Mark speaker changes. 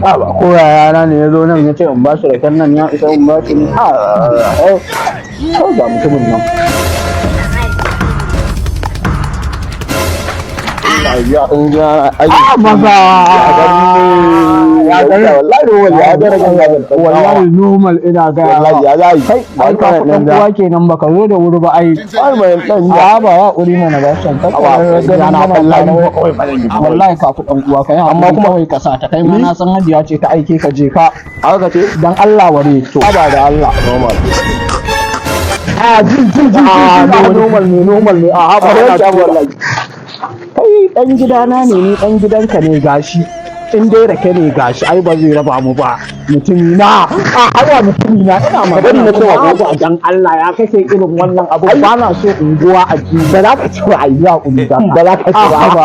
Speaker 1: ba ko yayana ne ya zo nan ya ce in ba shi raken nan ya isa in ba shi ne ko ga mutumin nan wallahi normal ina ga kai ka dan uwa kenan baka zo da wuri ba ai ba ya uri mana ba san ka wallahi ka ku dan uwa kai amma kuma wai ka sa ta kai ma na san hajiya ce ta aike ka je ka aka ce dan Allah ware to ba da Allah normal normal ne a ba wallahi kai dan gidana ne ni dan gidanka ne gashi in dai rake ne gashi ai ba zai raba mu ba mutumi na hawa mutumi na ina magana na cewa ko dan Allah ya kake irin wannan abu ba na so unguwa a ji ba za ka ci ba ayya unguwa ba za ka ci ba